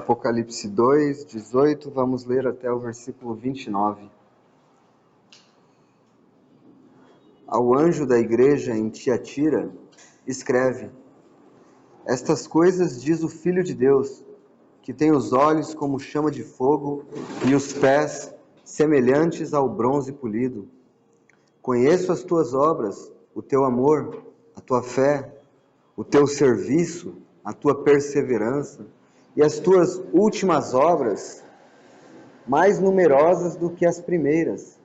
Apocalipse 2, 18, vamos ler até o versículo 29. Ao anjo da igreja em Tiatira, escreve: Estas coisas diz o Filho de Deus, que tem os olhos como chama de fogo e os pés semelhantes ao bronze polido. Conheço as tuas obras, o teu amor, a tua fé, o teu serviço, a tua perseverança e as tuas últimas obras, mais numerosas do que as primeiras.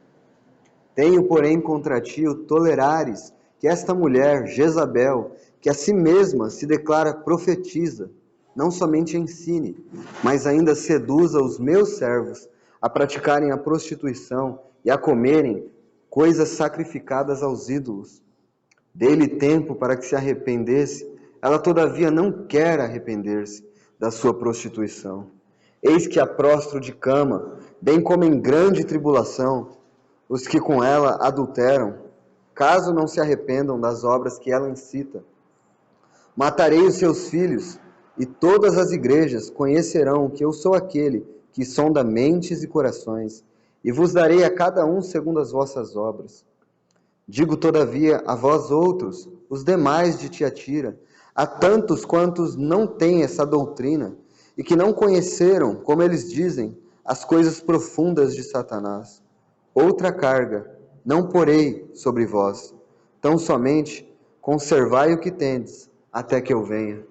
Tenho, porém, contra ti o tolerares que esta mulher, Jezabel, que a si mesma se declara profetiza, não somente ensine, mas ainda seduza os meus servos a praticarem a prostituição e a comerem coisas sacrificadas aos ídolos. Dei-lhe tempo para que se arrependesse, ela todavia não quer arrepender-se da sua prostituição. Eis que a prostro de cama, bem como em grande tribulação, os que com ela adulteram, caso não se arrependam das obras que ela incita. Matarei os seus filhos, e todas as igrejas conhecerão que eu sou aquele que sonda mentes e corações, e vos darei a cada um segundo as vossas obras. Digo, todavia, a vós outros, os demais de Tiatira, a tantos quantos não têm essa doutrina, e que não conheceram, como eles dizem, as coisas profundas de Satanás. Outra carga não porei sobre vós, tão somente conservai o que tendes, até que eu venha.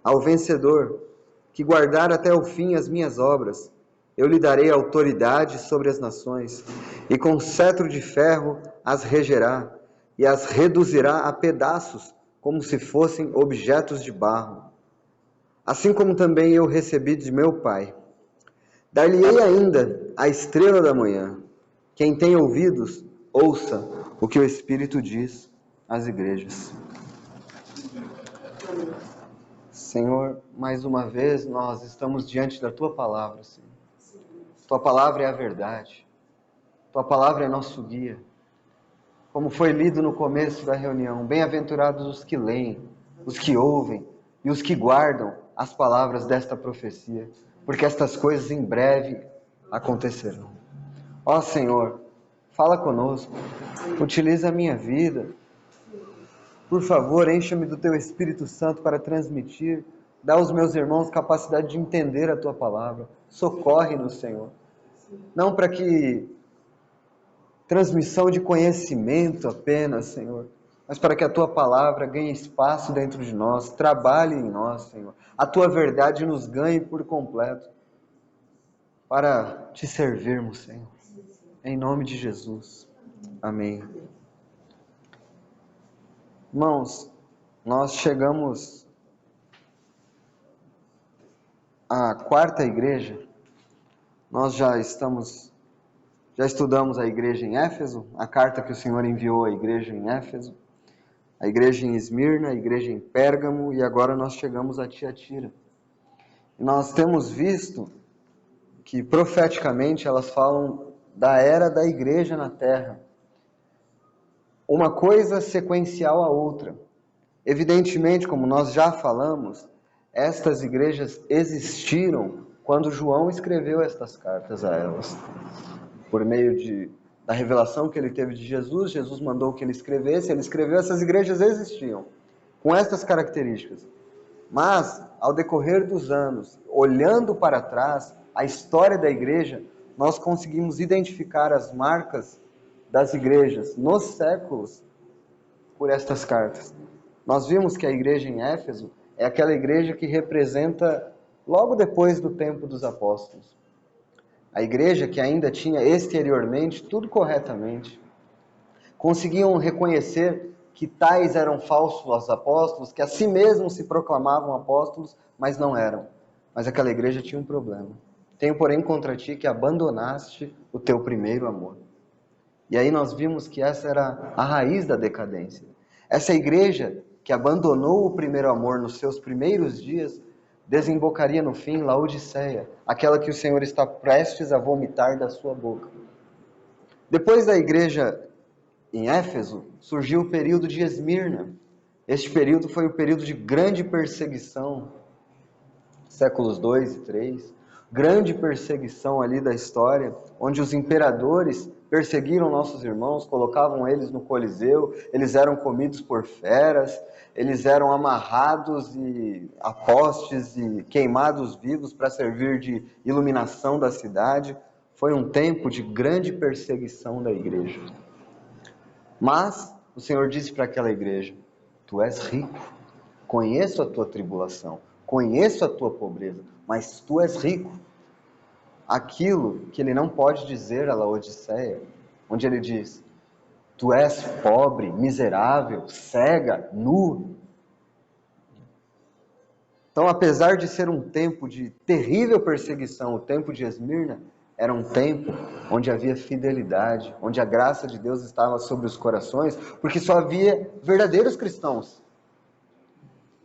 Ao vencedor, que guardar até o fim as minhas obras, eu lhe darei autoridade sobre as nações, e com cetro de ferro as regerá, e as reduzirá a pedaços, como se fossem objetos de barro. Assim como também eu recebi de meu Pai. Dar-lhe-ei ainda a estrela da manhã. Quem tem ouvidos, ouça o que o Espírito diz às igrejas. Senhor, mais uma vez nós estamos diante da Tua Palavra, Senhor. Tua Palavra é a verdade. Tua Palavra é nosso guia. Como foi lido no começo da reunião, bem-aventurados os que leem, os que ouvem e os que guardam as palavras desta profecia, porque estas coisas em breve acontecerão. Ó Senhor, fala conosco, utiliza a minha vida. Por favor, encha-me do Teu Espírito Santo para transmitir. Dá aos meus irmãos capacidade de entender a Tua palavra. Socorre-nos, Senhor. Não para que transmissão de conhecimento apenas, Senhor, mas para que a Tua palavra ganhe espaço dentro de nós, trabalhe em nós, Senhor. A Tua verdade nos ganhe por completo para Te servirmos, Senhor. Em nome de Jesus. Amém. Irmãos, nós chegamos à quarta igreja. Nós já estudamos a igreja em Éfeso, a carta que o Senhor enviou à igreja em Éfeso, a igreja em Esmirna, a igreja em Pérgamo, e agora nós chegamos a Tiatira. E nós temos visto que profeticamente elas falam da era da igreja na terra. Uma coisa sequencial à outra. Evidentemente, como nós já falamos, estas igrejas existiram quando João escreveu estas cartas a elas. Por meio da revelação que ele teve de Jesus, Jesus mandou que ele escreveu, essas igrejas existiam, com estas características. Mas, ao decorrer dos anos, olhando para trás, a história da igreja, nós conseguimos identificar as marcas das igrejas nos séculos por estas cartas. Nós vimos que a igreja em Éfeso é aquela igreja que representa logo depois do tempo dos apóstolos. A igreja que ainda tinha exteriormente tudo corretamente. Conseguiam reconhecer que tais eram falsos apóstolos, que a si mesmos se proclamavam apóstolos, mas não eram. Mas aquela igreja tinha um problema. Tenho, porém, contra ti que abandonaste o teu primeiro amor. E aí nós vimos que essa era a raiz da decadência. Essa igreja que abandonou o primeiro amor nos seus primeiros dias, desembocaria no fim Laodiceia, aquela que o Senhor está prestes a vomitar da sua boca. Depois da igreja em Éfeso, surgiu o período de Esmirna. Este período foi o período de grande perseguição. séculos 2 e 3, grande perseguição ali da história, onde os imperadores perseguiram nossos irmãos, colocavam eles no Coliseu, eles eram comidos por feras, eles eram amarrados a postes e queimados vivos para servir de iluminação da cidade. Foi um tempo de grande perseguição da igreja. Mas o Senhor disse para aquela igreja: tu és rico, conheço a tua tribulação, conheço a tua pobreza, mas tu és rico. Aquilo que ele não pode dizer a Laodiceia, onde ele diz: tu és pobre, miserável, cega, nu. Então, apesar de ser um tempo de terrível perseguição, o tempo de Esmirna era um tempo onde havia fidelidade, onde a graça de Deus estava sobre os corações, porque só havia verdadeiros cristãos.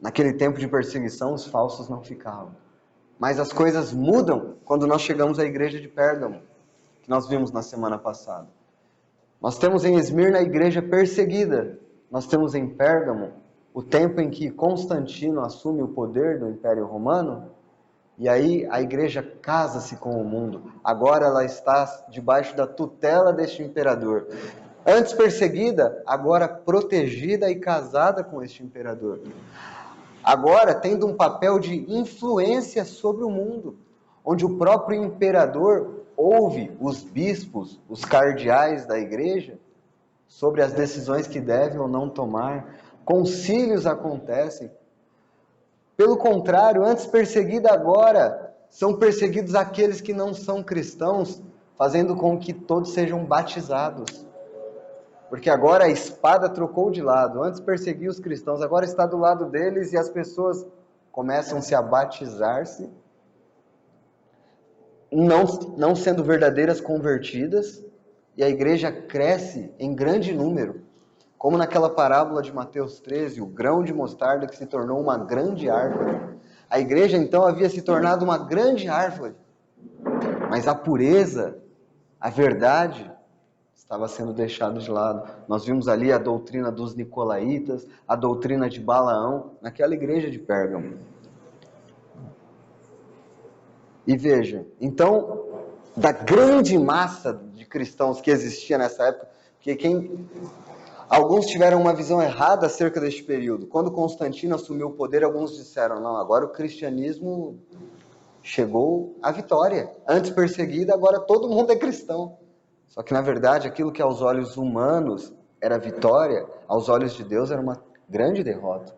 Naquele tempo de perseguição, os falsos não ficavam. Mas as coisas mudam quando nós chegamos à igreja de Pérgamo, que nós vimos na semana passada. Nós temos em Esmirna a igreja perseguida. Nós temos em Pérgamo o tempo em que Constantino assume o poder do Império Romano, e aí a igreja casa-se com o mundo. Agora ela está debaixo da tutela deste imperador. Antes perseguida, agora protegida e casada com este imperador. Agora tendo um papel de influência sobre o mundo, onde o próprio imperador ouve os bispos, os cardeais da igreja, sobre as decisões que devem ou não tomar. Concílios acontecem. Pelo contrário, antes perseguida, agora são perseguidos aqueles que não são cristãos, fazendo com que todos sejam batizados. Porque agora a espada trocou de lado. Antes perseguia os cristãos, agora está do lado deles e as pessoas começam-se a batizar-se, não sendo verdadeiras convertidas, e a igreja cresce em grande número. Como naquela parábola de Mateus 13, o grão de mostarda que se tornou uma grande árvore. A igreja então havia se tornado uma grande árvore, mas a pureza, a verdade, estava sendo deixado de lado. Nós vimos ali a doutrina dos nicolaítas, a doutrina de Balaão, naquela igreja de Pérgamo. E veja, então, da grande massa de cristãos que existia nessa época, alguns tiveram uma visão errada acerca deste período. Quando Constantino assumiu o poder, alguns disseram: não, agora o cristianismo chegou à vitória. Antes perseguido, agora todo mundo é cristão. Só que, na verdade, aquilo que aos olhos humanos era vitória, aos olhos de Deus era uma grande derrota.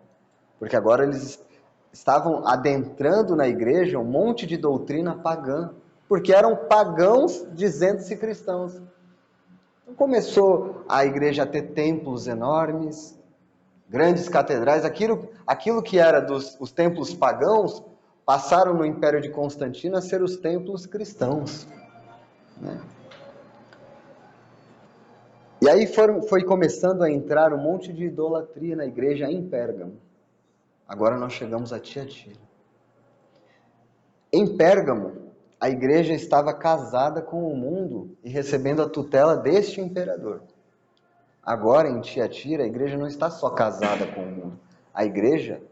Porque agora eles estavam adentrando na igreja um monte de doutrina pagã. Porque eram pagãos dizendo-se cristãos. Então começou a igreja a ter templos enormes, grandes catedrais. Aquilo que era os templos pagãos, passaram no Império de Constantino a ser os templos cristãos, né? E aí foi começando a entrar um monte de idolatria na igreja em Pérgamo. Agora nós chegamos a Tiatira. Em Pérgamo, a igreja estava casada com o mundo e recebendo a tutela deste imperador. Agora em Tiatira, a igreja não está só casada com o mundo. A igreja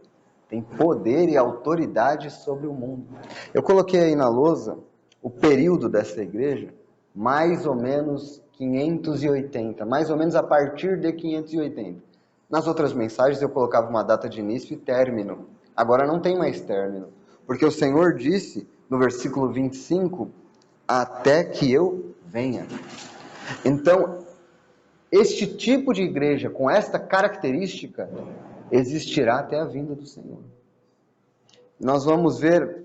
tem poder e autoridade sobre o mundo. Eu coloquei aí na lousa o período dessa igreja, mais ou menos 580, mais ou menos a partir de 580. Nas outras mensagens eu colocava uma data de início e término. Agora não tem mais término, porque o Senhor disse no versículo 25, até que eu venha. Então, este tipo de igreja, com esta característica, existirá até a vinda do Senhor. Nós vamos ver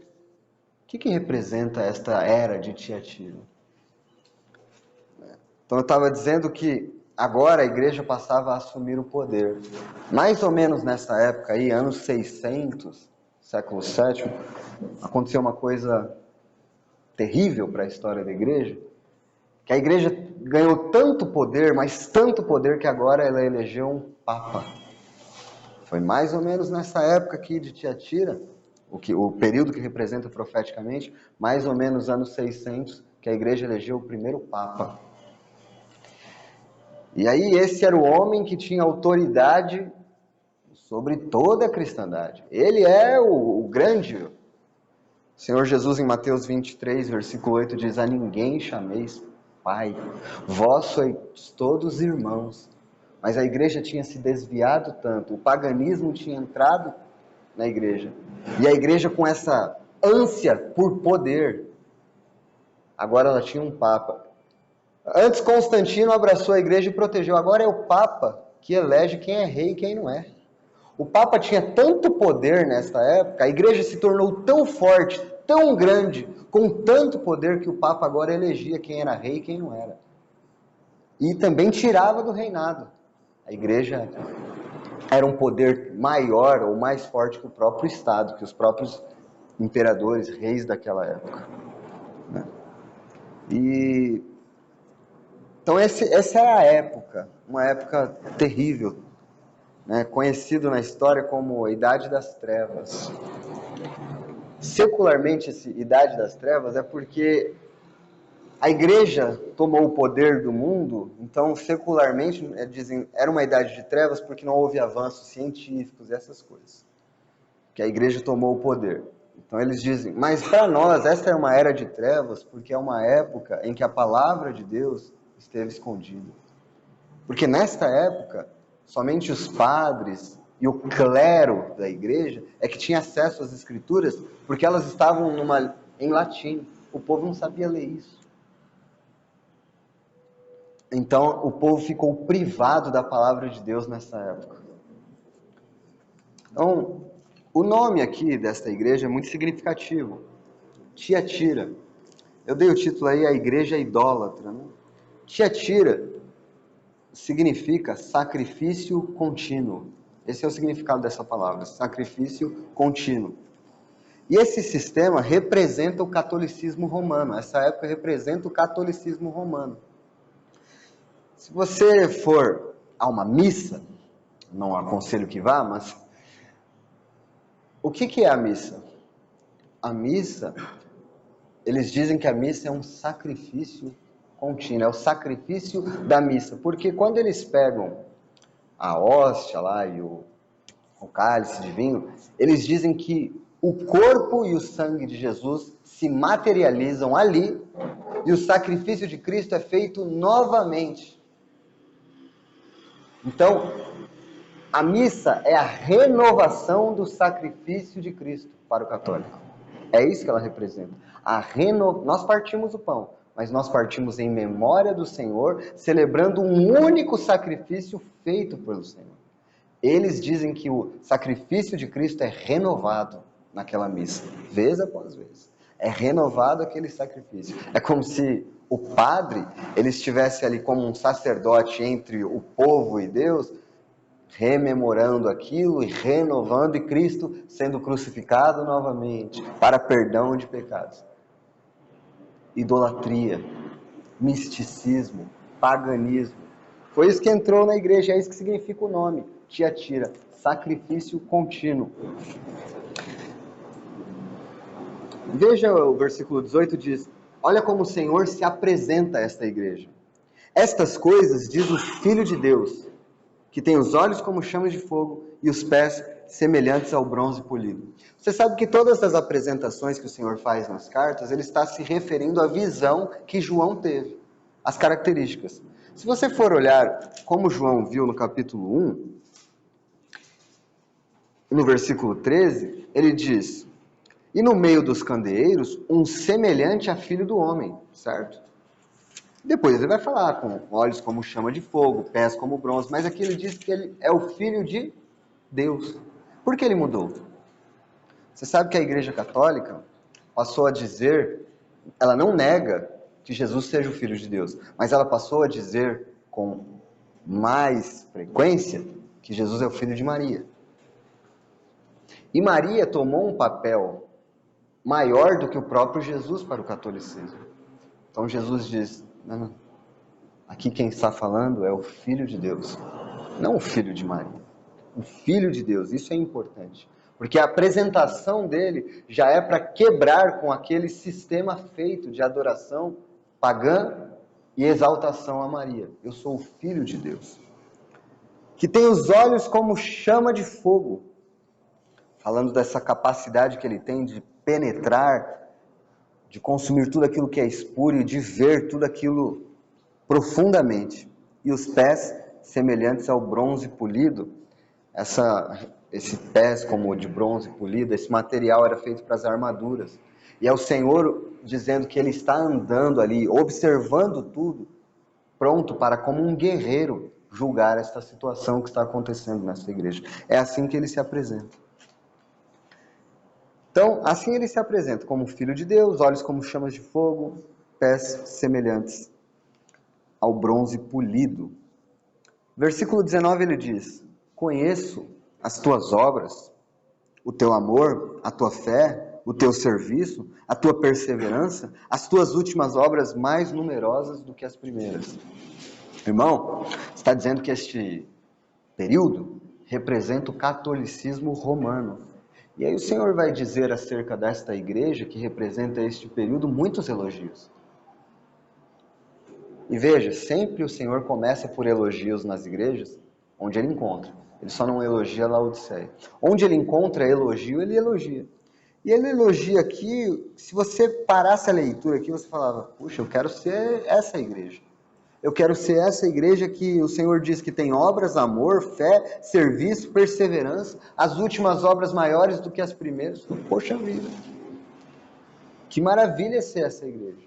o que representa esta era de Tiatira. Então eu estava dizendo que agora a igreja passava a assumir o poder. Mais ou menos nessa época aí, anos 600, século VII, aconteceu uma coisa terrível para a história da igreja, que a igreja ganhou tanto poder, mas tanto poder, que agora ela elegeu um papa. Foi mais ou menos nessa época aqui de Tiatira, o período que representa profeticamente, mais ou menos anos 600, que a igreja elegeu o primeiro papa. E aí esse era o homem que tinha autoridade sobre toda a cristandade. Ele é o grande, O Senhor Jesus, em Mateus 23, versículo 8, diz: a ninguém chameis Pai, vós sois todos irmãos. Mas a igreja tinha se desviado tanto, o paganismo tinha entrado na igreja. E a igreja, com essa ânsia por poder, agora ela tinha um Papa. Antes Constantino abraçou a igreja e protegeu, agora é o Papa que elege quem é rei e quem não é. O Papa tinha tanto poder nessa época, a igreja se tornou tão forte, tão grande, com tanto poder, que o Papa agora elegia quem era rei e quem não era. E também tirava do reinado. A igreja era um poder maior ou mais forte que o próprio Estado, que os próprios imperadores, reis daquela época. Então essa é a época, uma época terrível, conhecido na história como a Idade das Trevas. Secularmente, essa Idade das Trevas é porque a igreja tomou o poder do mundo, então secularmente dizem, era uma idade de trevas porque não houve avanços científicos e essas coisas. Que a igreja tomou o poder. Então eles dizem, mas para nós essa é uma era de trevas porque é uma época em que a palavra de Deus esteve escondida. Porque nesta época, somente os padres e o clero da igreja é que tinha acesso às escrituras, porque elas estavam em latim. O povo não sabia ler isso. Então o povo ficou privado da palavra de Deus nessa época. Então, o nome aqui desta igreja é muito significativo. Tiatira. Eu dei o título aí, a igreja idólatra. Tiatira significa sacrifício contínuo. Esse é o significado dessa palavra, sacrifício contínuo. E esse sistema representa o catolicismo romano. Essa época representa o catolicismo romano. Se você for a uma missa, não aconselho que vá, mas o que é a missa? A missa, eles dizem que a missa é um sacrifício contínuo, é o sacrifício da missa, porque quando eles pegam a hóstia lá e o cálice de vinho, eles dizem que o corpo e o sangue de Jesus se materializam ali e o sacrifício de Cristo é feito novamente. Então, a missa é a renovação do sacrifício de Cristo para o católico. É isso que ela representa. Nós partimos o pão, mas nós partimos em memória do Senhor, celebrando um único sacrifício feito pelo Senhor. Eles dizem que o sacrifício de Cristo é renovado naquela missa, vez após vez. É renovado aquele sacrifício. É como se o padre, ele estivesse ali como um sacerdote entre o povo e Deus, rememorando aquilo e renovando, e Cristo sendo crucificado novamente para perdão de pecados. Idolatria, misticismo, paganismo. Foi isso que entrou na igreja, é isso que significa o nome, Tiatira, sacrifício contínuo. Veja o versículo 18, diz: olha como o Senhor se apresenta a esta igreja. Estas coisas diz o Filho de Deus, que tem os olhos como chamas de fogo e os pés semelhantes ao bronze polido. Você sabe que todas as apresentações que o Senhor faz nas cartas, ele está se referindo à visão que João teve, as características. Se você for olhar como João viu no capítulo 1, no versículo 13, ele diz: e no meio dos candeeiros, um semelhante a filho do homem, certo? Depois ele vai falar com olhos como chama de fogo, pés como bronze, mas aqui ele diz que ele é o Filho de Deus. Por que ele mudou? Você sabe que a Igreja Católica passou a dizer, ela não nega que Jesus seja o Filho de Deus, mas ela passou a dizer com mais frequência que Jesus é o Filho de Maria. E Maria tomou um papel maior do que o próprio Jesus para o catolicismo. Então Jesus diz: não, aqui quem está falando é o Filho de Deus, não o Filho de Maria, o Filho de Deus. Isso é importante, porque a apresentação dele já é para quebrar com aquele sistema feito de adoração pagã e exaltação a Maria. Eu sou o Filho de Deus, que tem os olhos como chama de fogo, falando dessa capacidade que ele tem de penetrar, de consumir tudo aquilo que é espúrio, de ver tudo aquilo profundamente. E os pés semelhantes ao bronze polido. Esse pés como de bronze polido, esse material era feito para as armaduras. E é o Senhor dizendo que Ele está andando ali, observando tudo, pronto para, como um guerreiro, julgar esta situação que está acontecendo nessa igreja. É assim que Ele se apresenta. Então, assim Ele se apresenta como Filho de Deus, olhos como chamas de fogo, pés semelhantes ao bronze polido. Versículo 19 ele diz: conheço as tuas obras, o teu amor, a tua fé, o teu serviço, a tua perseverança, as tuas últimas obras mais numerosas do que as primeiras. Irmão, está dizendo que este período representa o catolicismo romano. E aí o Senhor vai dizer acerca desta igreja, que representa este período, muitos elogios. E veja, sempre o Senhor começa por elogios nas igrejas, onde Ele encontra. Ele só não elogia Laodiceia. Onde Ele encontra elogio, Ele elogia. E Ele elogia aqui, se você parasse a leitura aqui, você falava, puxa, eu quero ser essa igreja. Eu quero ser essa igreja que o Senhor diz que tem obras, amor, fé, serviço, perseverança, as últimas obras maiores do que as primeiras. Poxa vida, que maravilha ser essa igreja.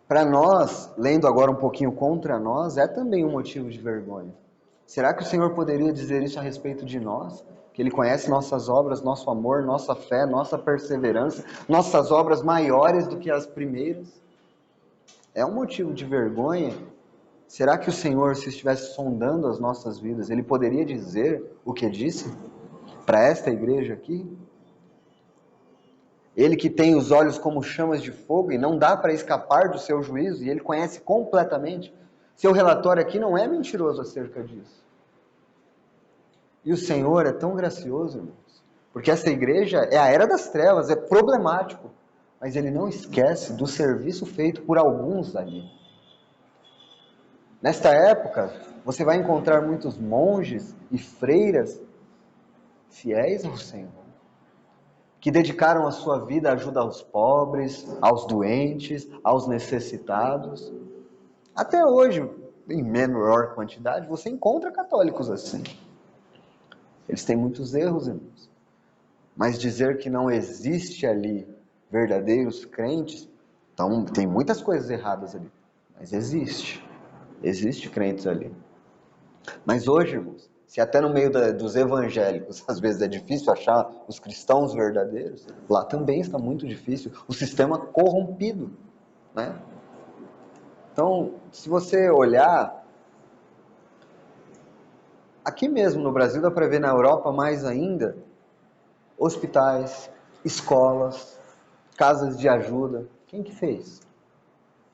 Para nós, lendo agora um pouquinho contra nós, é também um motivo de vergonha. Será que o Senhor poderia dizer isso a respeito de nós? Que Ele conhece nossas obras, nosso amor, nossa fé, nossa perseverança, nossas obras maiores do que as primeiras? É um motivo de vergonha? Será que o Senhor, se estivesse sondando as nossas vidas, Ele poderia dizer o que disse para esta igreja aqui? Ele que tem os olhos como chamas de fogo e não dá para escapar do seu juízo, e Ele conhece completamente. Seu relatório aqui não é mentiroso acerca disso. E o Senhor é tão gracioso, irmãos, porque essa igreja é a era das trevas, é problemático, mas Ele não esquece do serviço feito por alguns ali. Nesta época, você vai encontrar muitos monges e freiras fiéis ao Senhor, que dedicaram a sua vida à ajuda aos pobres, aos doentes, aos necessitados. Até hoje, em menor quantidade, você encontra católicos assim. Eles têm muitos erros, irmãos. Mas dizer que não existe ali verdadeiros crentes, então tem muitas coisas erradas ali. Mas existe. Existe crentes ali. Mas hoje, irmãos, se até no meio dos evangélicos, às vezes é difícil achar os cristãos verdadeiros, lá também está muito difícil. O sistema corrompido, né? Então, se você olhar, aqui mesmo no Brasil, dá para ver na Europa mais ainda, hospitais, escolas, casas de ajuda. Quem que fez?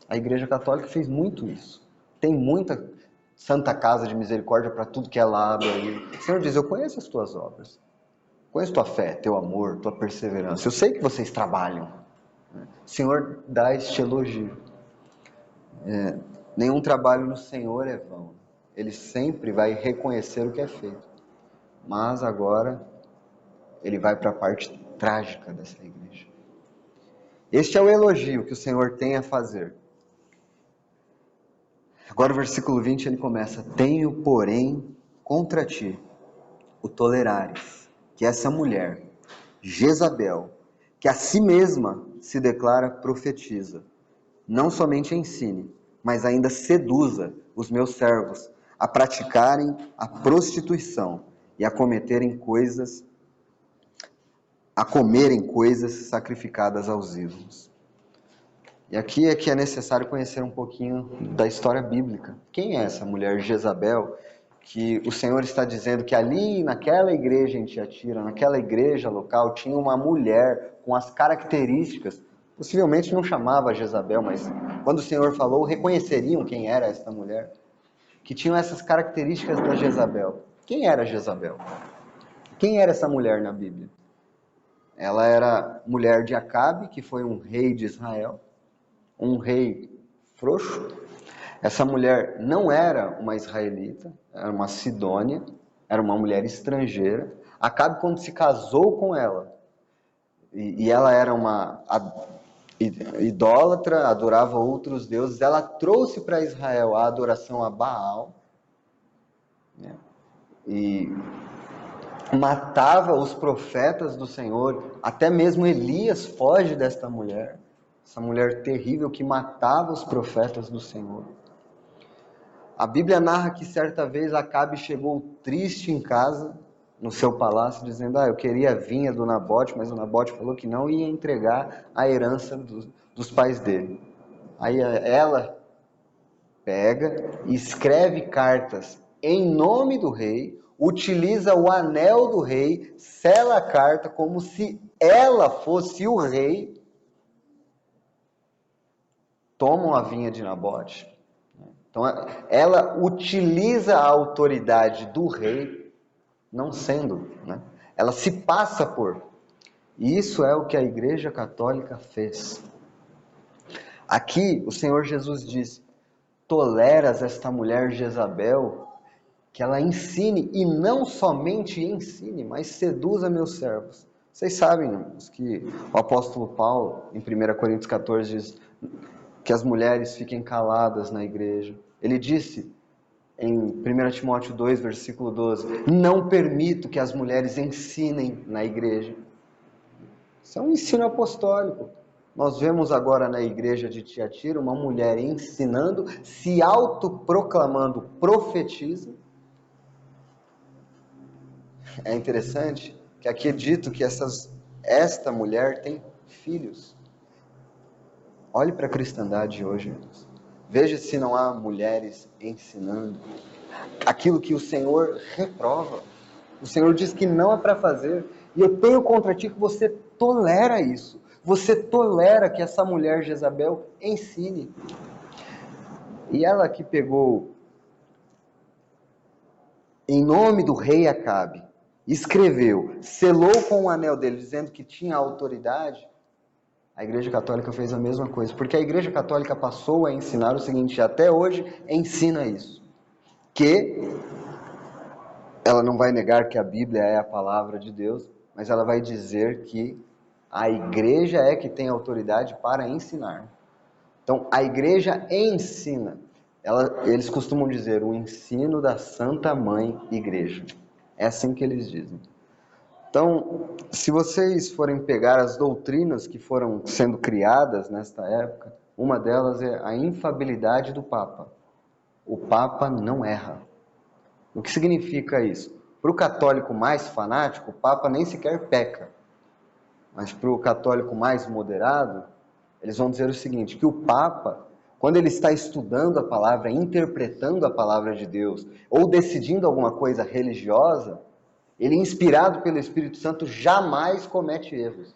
A Igreja Católica fez muito isso. Tem muita Santa Casa de Misericórdia para tudo que é lado aí. O Senhor diz, eu conheço as tuas obras. Conheço tua fé, teu amor, tua perseverança. Eu sei que vocês trabalham. O Senhor dá este elogio. Nenhum trabalho no Senhor é vão. Ele sempre vai reconhecer o que é feito. Mas agora, ele vai para a parte trágica dessa igreja. Este é o elogio que o Senhor tem a fazer. Agora o versículo 20 ele começa: tenho, porém, contra ti o tolerares, que essa mulher, Jezabel, que a si mesma se declara profetiza, não somente ensine, mas ainda seduza os meus servos a praticarem a prostituição e a comerem coisas sacrificadas aos ídolos. E aqui é que é necessário conhecer um pouquinho da história bíblica. Quem é essa mulher Jezabel, que o Senhor está dizendo que ali naquela igreja em Tiatira, naquela igreja local, tinha uma mulher com as características, possivelmente não chamava Jezabel, mas quando o Senhor falou, reconheceriam quem era essa mulher, que tinham essas características da Jezabel. Quem era Jezabel? Quem era essa mulher na Bíblia? Ela era mulher de Acabe, que foi um rei de Israel, um rei frouxo. Essa mulher não era uma israelita, era uma sidônia, era uma mulher estrangeira. Acabe, quando se casou com ela, e ela era uma idólatra, adorava outros deuses. Ela trouxe para Israel a adoração a Baal, né? E matava os profetas do Senhor. Até mesmo Elias foge desta mulher, essa mulher terrível que matava os profetas do Senhor. A Bíblia narra que certa vez Acabe chegou triste em casa, no seu palácio, dizendo: eu queria a vinha do Nabote, mas o Nabote falou que não ia entregar a herança dos pais dele. Aí ela pega e escreve cartas em nome do rei, utiliza o anel do rei, sela a carta como se ela fosse o rei. Tomam a vinha de Nabote. Então ela utiliza a autoridade do rei, não sendo, né? Ela se passa por. E isso é o que a Igreja Católica fez. Aqui o Senhor Jesus diz: toleras esta mulher Jezabel, que ela ensine, e não somente ensine, mas seduza meus servos. Vocês sabem, irmãos, que o apóstolo Paulo, em 1 Coríntios 14, diz que as mulheres fiquem caladas na igreja. Ele disse em 1 Timóteo 2, versículo 12, não permito que as mulheres ensinem na igreja. Isso é um ensino apostólico. Nós vemos agora na igreja de Tiatira uma mulher ensinando, se autoproclamando profetisa. É interessante que aqui é dito que esta mulher tem filhos. Olhe para a cristandade hoje, irmãos. Veja se não há mulheres ensinando aquilo que o Senhor reprova. O Senhor diz que não é para fazer. E eu tenho contra ti que você tolera isso. Você tolera que essa mulher Jezabel ensine. E ela que pegou, em nome do rei Acabe, escreveu, selou com o anel dele, dizendo que tinha autoridade. A Igreja Católica fez a mesma coisa, porque a Igreja Católica passou a ensinar o seguinte, até hoje ensina isso, que ela não vai negar que a Bíblia é a palavra de Deus, mas ela vai dizer que a Igreja é que tem autoridade para ensinar. Então, a Igreja ensina. Eles costumam dizer o ensino da Santa Mãe Igreja. É assim que eles dizem. Então, se vocês forem pegar as doutrinas que foram sendo criadas nesta época, uma delas é a infabilidade do Papa. O Papa não erra. O que significa isso? Para o católico mais fanático, o Papa nem sequer peca. Mas para o católico mais moderado, eles vão dizer o seguinte, que o Papa, quando ele está estudando a palavra, interpretando a palavra de Deus, ou decidindo alguma coisa religiosa, ele, inspirado pelo Espírito Santo, jamais comete erros.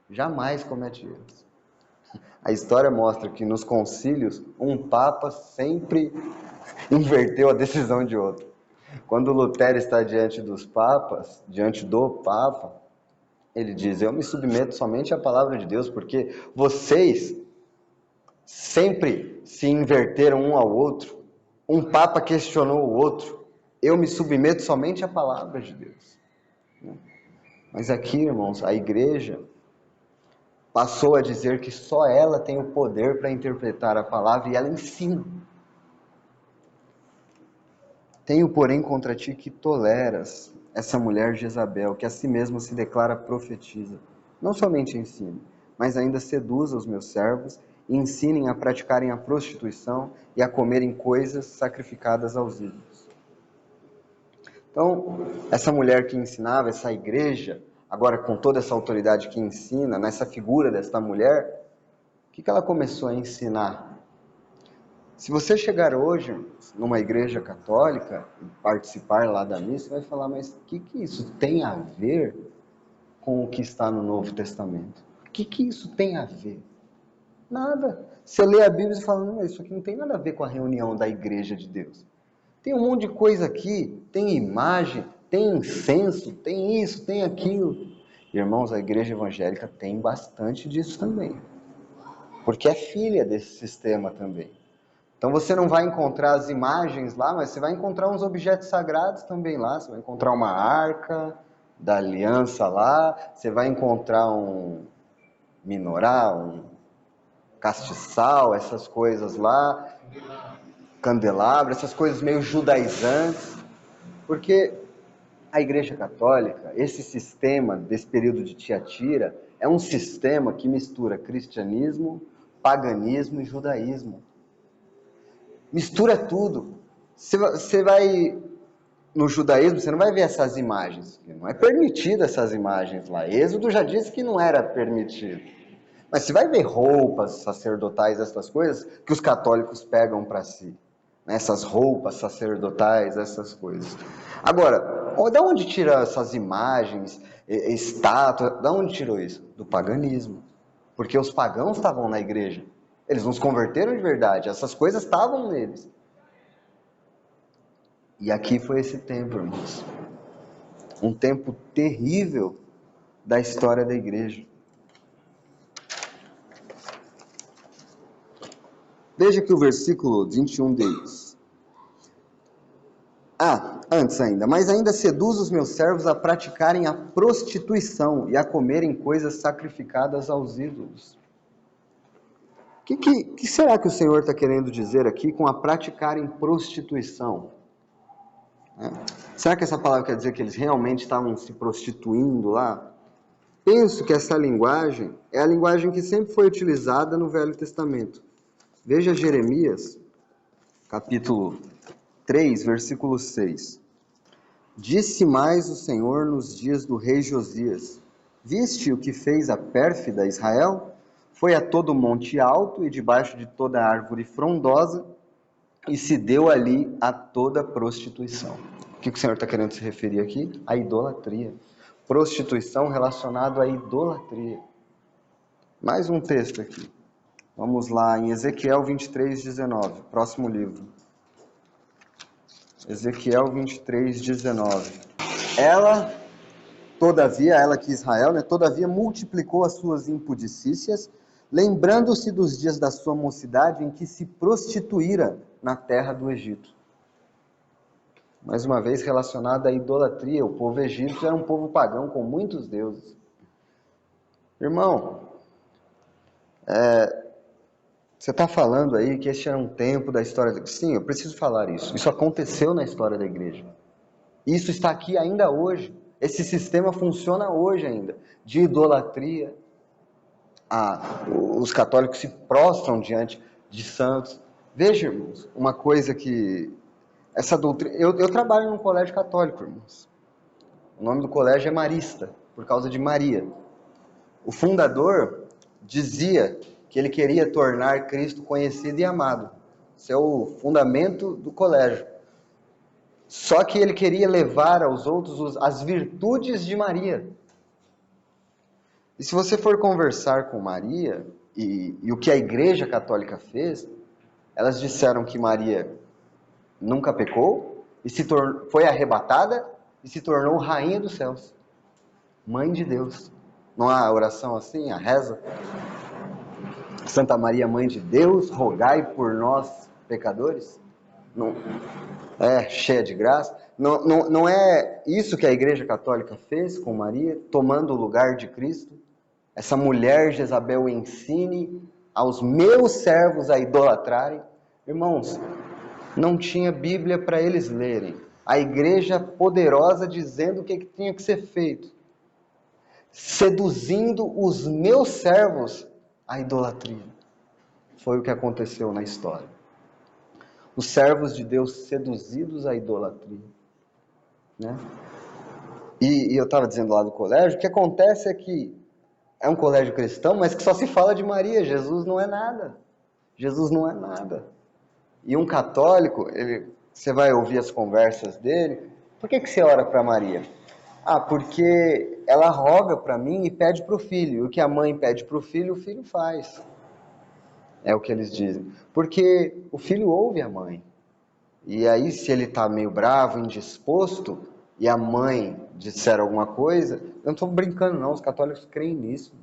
Jamais comete erros. A história mostra que nos concílios, um Papa sempre inverteu a decisão de outro. Quando Lutero está diante dos papas, diante do Papa, ele diz, eu me submeto somente à palavra de Deus, porque vocês sempre se inverteram um ao outro. Um Papa questionou o outro. Eu me submeto somente à palavra de Deus. Mas aqui, irmãos, a igreja passou a dizer que só ela tem o poder para interpretar a palavra e ela ensina. Tenho, porém, contra ti que toleras essa mulher Jezabel, que a si mesma se declara profetiza. Não somente ensina, mas ainda seduza os meus servos e ensinem a praticarem a prostituição e a comerem coisas sacrificadas aos ídolos. Então, essa mulher que ensinava, essa igreja, agora com toda essa autoridade que ensina, nessa figura desta mulher, o que ela começou a ensinar? Se você chegar hoje numa igreja católica e participar lá da missa, vai falar, mas o que isso tem a ver com o que está no Novo Testamento? O que isso tem a ver? Nada. Você lê a Bíblia e fala, não, isso aqui não tem nada a ver com a reunião da igreja de Deus. Tem um monte de coisa aqui, tem imagem, tem incenso, tem isso, tem aquilo. Irmãos, a igreja evangélica tem bastante disso também, porque é filha desse sistema também. Então você não vai encontrar as imagens lá, mas você vai encontrar uns objetos sagrados também lá. Você vai encontrar uma arca, da aliança lá, você vai encontrar um menorá, um castiçal, essas coisas lá, candelabro, essas coisas meio judaizantes, porque a Igreja Católica, esse sistema desse período de Tiatira, é um sistema que mistura cristianismo, paganismo e judaísmo. Mistura tudo. Você vai no judaísmo, você não vai ver essas imagens. Não é permitido essas imagens lá. Êxodo já disse que não era permitido. Mas você vai ver roupas sacerdotais, essas coisas, que os católicos pegam para si. Essas roupas sacerdotais, essas coisas. Agora, da onde tira essas imagens, estátuas, da onde tirou isso? Do paganismo. Porque os pagãos estavam na igreja. Eles não se converteram de verdade, essas coisas estavam neles. E aqui foi esse tempo, irmãos. Um tempo terrível da história da igreja. Veja que o versículo 21 diz. Antes ainda. Mas ainda seduz os meus servos a praticarem a prostituição e a comerem coisas sacrificadas aos ídolos. O que será que o Senhor está querendo dizer aqui com a praticarem prostituição? Será que essa palavra quer dizer que eles realmente estavam se prostituindo lá? Penso que essa linguagem é a linguagem que sempre foi utilizada no Velho Testamento. Veja Jeremias, capítulo 3, versículo 6. Disse mais o Senhor nos dias do rei Josias: viste o que fez a pérfida Israel? Foi a todo monte alto e debaixo de toda árvore frondosa, e se deu ali a toda prostituição. O que o Senhor está querendo se referir aqui? A idolatria. Prostituição relacionada à idolatria. Mais um texto aqui. Vamos lá em Ezequiel 23:19, próximo livro. Ezequiel 23:19. Ela que Israel, todavia multiplicou as suas impudicícias, lembrando-se dos dias da sua mocidade em que se prostituíra na terra do Egito. Mais uma vez relacionada à idolatria, o povo egípcio era um povo pagão com muitos deuses. Irmão, você está falando aí que este era um tempo da história da igreja. Sim, eu preciso falar isso. Isso aconteceu na história da igreja. Isso está aqui ainda hoje. Esse sistema funciona hoje ainda. De idolatria. Os católicos se prostram diante de santos. Veja, irmãos, uma coisa que... Essa doutrina... Eu trabalho num colégio católico, irmãos. O nome do colégio é Marista, por causa de Maria. O fundador dizia que ele queria tornar Cristo conhecido e amado. Esse é o fundamento do colégio. Só que ele queria levar aos outros as virtudes de Maria. E se você for conversar com Maria, e o que a Igreja Católica fez, elas disseram que Maria nunca pecou, e foi arrebatada, e se tornou rainha dos céus. Mãe de Deus. Não há oração assim, a reza? Santa Maria, Mãe de Deus, rogai por nós, pecadores? Não, cheia de graça. Não é isso que a Igreja Católica fez com Maria, tomando o lugar de Cristo? Essa mulher Jezabel ensine aos meus servos a idolatrarem? Irmãos, não tinha Bíblia para eles lerem. A igreja poderosa dizendo o que tinha que ser feito. Seduzindo os meus servos à idolatria. Foi o que aconteceu na história. Os servos de Deus seduzidos à idolatria. Né? E eu estava dizendo lá do colégio, o que acontece é que é um colégio cristão, mas que só se fala de Maria. Jesus não é nada. Jesus não é nada. E um católico, você vai ouvir as conversas dele. Por que você ora para Maria? Porque ela roga para mim e pede para o filho. O que a mãe pede para o filho faz. É o que eles dizem. Porque o filho ouve a mãe. E aí, se ele está meio bravo, indisposto, e a mãe disser alguma coisa, eu não estou brincando não, os católicos creem nisso.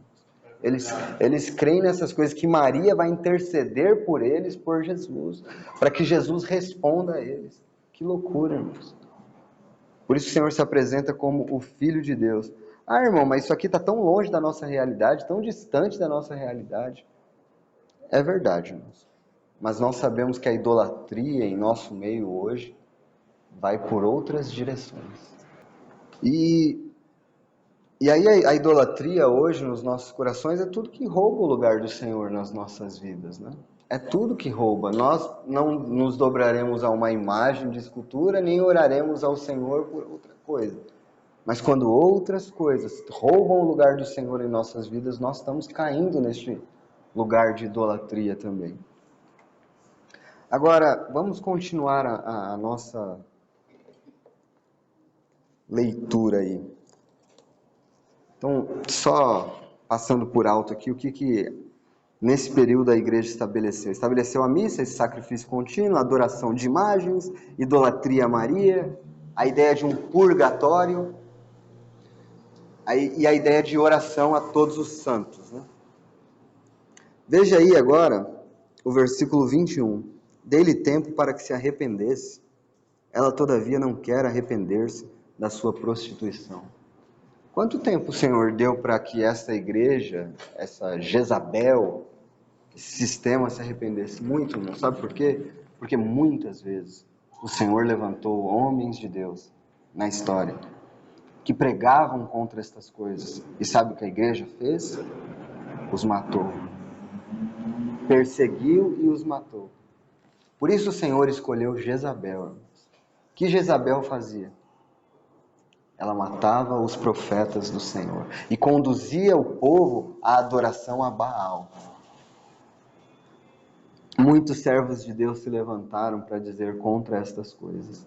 Eles creem nessas coisas, que Maria vai interceder por eles, por Jesus, para que Jesus responda a eles. Que loucura, irmãos. Por isso o Senhor se apresenta como o Filho de Deus. Ah, irmão, mas isso aqui está tão longe da nossa realidade, tão distante da nossa realidade. É verdade, irmãos. Mas nós sabemos que a idolatria em nosso meio hoje vai por outras direções. E aí a idolatria hoje nos nossos corações é tudo que rouba o lugar do Senhor nas nossas vidas, né? É tudo que rouba. Nós não nos dobraremos a uma imagem de escultura, nem oraremos ao Senhor por outra coisa. Mas quando outras coisas roubam o lugar do Senhor em nossas vidas, nós estamos caindo neste lugar de idolatria também. Agora, vamos continuar a nossa leitura aí. Então, só passando por alto aqui, o que nesse período a igreja estabeleceu? Estabeleceu a missa, esse sacrifício contínuo, a adoração de imagens, idolatria a Maria, a ideia de um purgatório, e a ideia de oração a todos os santos, né? Veja aí agora o versículo 21. Dei-lhe tempo para que se arrependesse. Ela, todavia, não quer arrepender-se da sua prostituição. Quanto tempo o Senhor deu para que essa igreja, essa Jezabel, esse sistema se arrependesse? Muito, não sabe por quê? Porque muitas vezes o Senhor levantou homens de Deus na história que pregavam contra estas coisas. E sabe o que a igreja fez? Os matou. Perseguiu e os matou. Por isso o Senhor escolheu Jezabel. O que Jezabel fazia? Ela matava os profetas do Senhor e conduzia o povo à adoração a Baal. Muitos servos de Deus se levantaram para dizer contra estas coisas.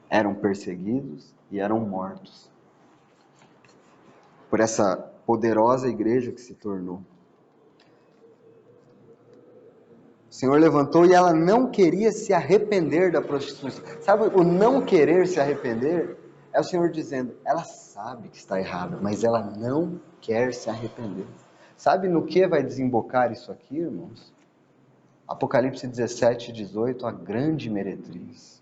Eram perseguidos e eram mortos por essa poderosa igreja que se tornou. O Senhor levantou e ela não queria se arrepender da prostituição. Sabe, o não querer se arrepender é o Senhor dizendo, ela sabe que está errada, mas ela não quer se arrepender. Sabe no que vai desembocar isso aqui, irmãos? Apocalipse 17, 18, a grande meretriz,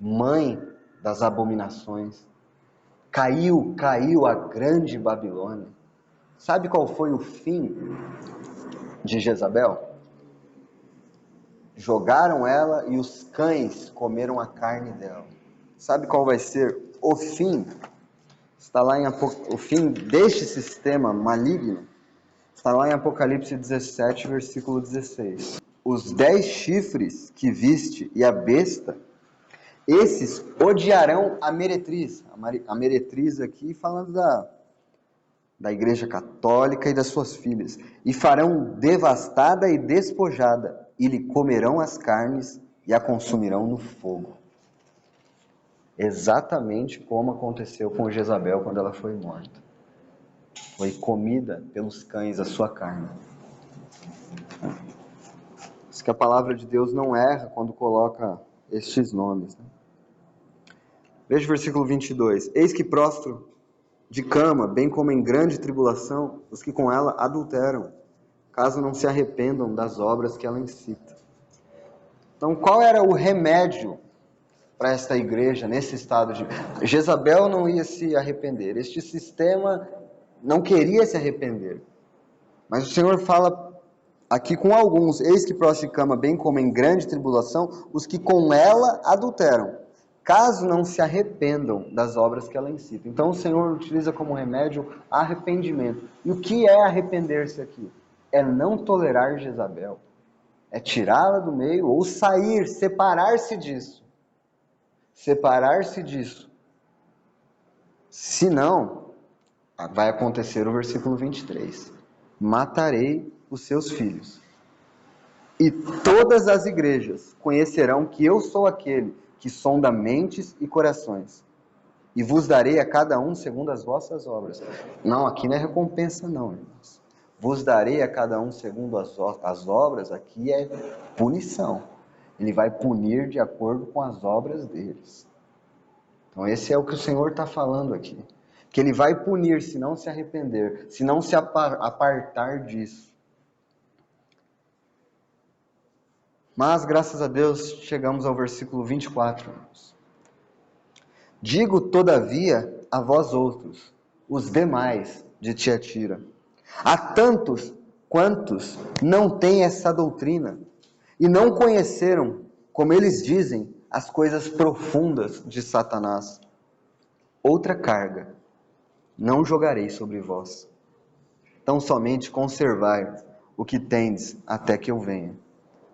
mãe das abominações, caiu a grande Babilônia. Sabe qual foi o fim de Jezabel? Jogaram ela e os cães comeram a carne dela. Sabe qual vai ser o fim? Está lá o fim deste sistema maligno. Está lá em Apocalipse 17, versículo 16. Os 10 chifres que viste e a besta, esses odiarão a meretriz. A meretriz aqui falando da igreja católica e das suas filhas. E farão devastada e despojada, e lhe comerão as carnes e a consumirão no fogo. Exatamente como aconteceu com Jezabel quando ela foi morta. Foi comida pelos cães a sua carne. Diz que a palavra de Deus não erra quando coloca estes nomes, né? Veja o versículo 22. Eis que prostro de cama, bem como em grande tribulação, os que com ela adulteram, caso não se arrependam das obras que ela incita. Então, qual era o remédio para esta igreja nesse estado de... Jezabel não ia se arrepender, este sistema não queria se arrepender. Mas o Senhor fala aqui com alguns, eis que prostro de cama, bem como em grande tribulação, os que com ela adulteram, caso não se arrependam das obras que ela incita. Então o Senhor utiliza como remédio arrependimento. E o que é arrepender-se aqui? É não tolerar Jezabel. É tirá-la do meio ou sair, separar-se disso. Separar-se disso. Se não, vai acontecer o versículo 23. Matarei os seus filhos. E todas as igrejas conhecerão que eu sou aquele que sonda mentes e corações. E vos darei a cada um segundo as vossas obras. Não, aqui não é recompensa não, irmãos. Vos darei a cada um segundo as obras, aqui é punição. Ele vai punir de acordo com as obras deles. Então esse é o que o Senhor está falando aqui. Que Ele vai punir se não se arrepender, se não se apartar disso. Mas, graças a Deus, chegamos ao versículo 24. Irmãos. Digo, todavia, a vós outros, os demais de Tiatira, há tantos quantos não têm essa doutrina e não conheceram, como eles dizem, as coisas profundas de Satanás. Outra carga não jogarei sobre vós, tão somente conservai o que tendes até que eu venha.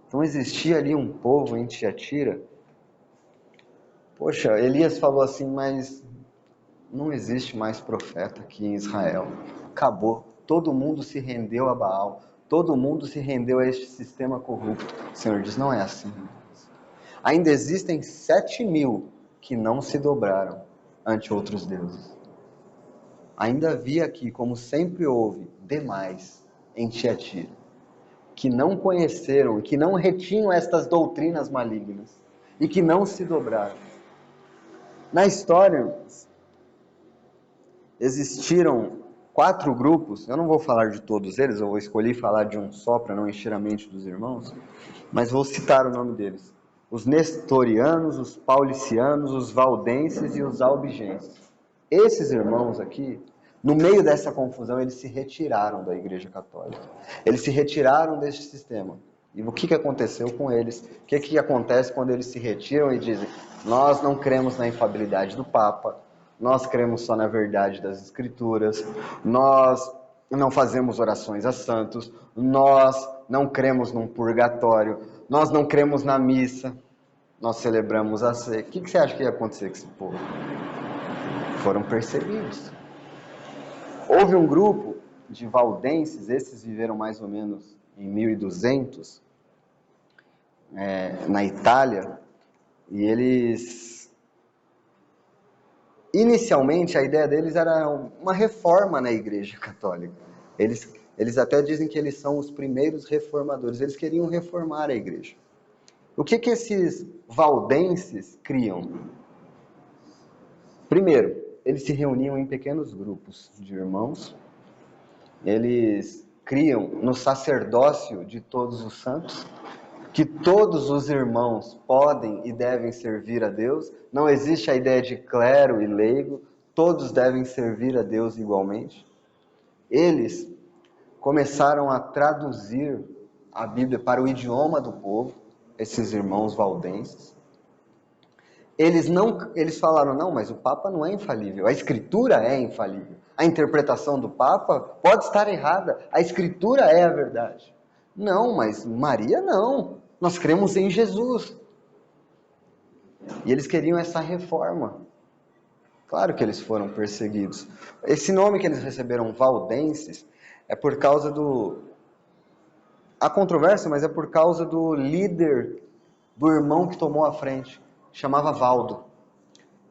Então existia ali um povo em Tiatira. Poxa, Elias falou assim, mas não existe mais profeta aqui em Israel. Acabou. Todo mundo se rendeu a Baal. Todo mundo se rendeu a este sistema corrupto. O Senhor diz, não é assim. Ainda existem 7.000 que não se dobraram ante outros deuses. Ainda havia aqui, como sempre houve, demais em Tiatira, que não conheceram, que não retinham estas doutrinas malignas e que não se dobraram. Na história, existiram 4 grupos, eu não vou falar de todos eles, eu vou escolher falar de um só para não encher a mente dos irmãos, mas vou citar o nome deles. Os nestorianos, os paulicianos, os valdenses e os albigenses. Esses irmãos aqui, no meio dessa confusão, eles se retiraram da Igreja Católica. Eles se retiraram deste sistema. E o que aconteceu com eles? O que acontece quando eles se retiram e dizem, nós não cremos na infalibilidade do Papa, nós cremos só na verdade das Escrituras, nós não fazemos orações a santos, nós não cremos num purgatório, nós não cremos na missa, nós celebramos a ceia. O que você acha que ia acontecer com esse povo? Foram perseguidos. Houve um grupo de valdenses, esses viveram mais ou menos em 1200, na Itália, e eles, inicialmente, a ideia deles era uma reforma na Igreja Católica. Eles até dizem que eles são os primeiros reformadores, eles queriam reformar a Igreja. O que esses valdenses criam? Primeiro, eles se reuniam em pequenos grupos de irmãos, eles criam no sacerdócio de todos os santos, que todos os irmãos podem e devem servir a Deus, não existe a ideia de clero e leigo, todos devem servir a Deus igualmente. Eles começaram a traduzir a Bíblia para o idioma do povo, esses irmãos valdenses. Eles falaram, não, mas o Papa não é infalível, a Escritura é infalível. A interpretação do Papa pode estar errada, a Escritura é a verdade. Não, mas Maria não, nós cremos em Jesus. E eles queriam essa reforma. Claro que eles foram perseguidos. Esse nome que eles receberam, valdenses, é por causa há controvérsia, mas é por causa do líder, do irmão que tomou a frente, chamava Valdo.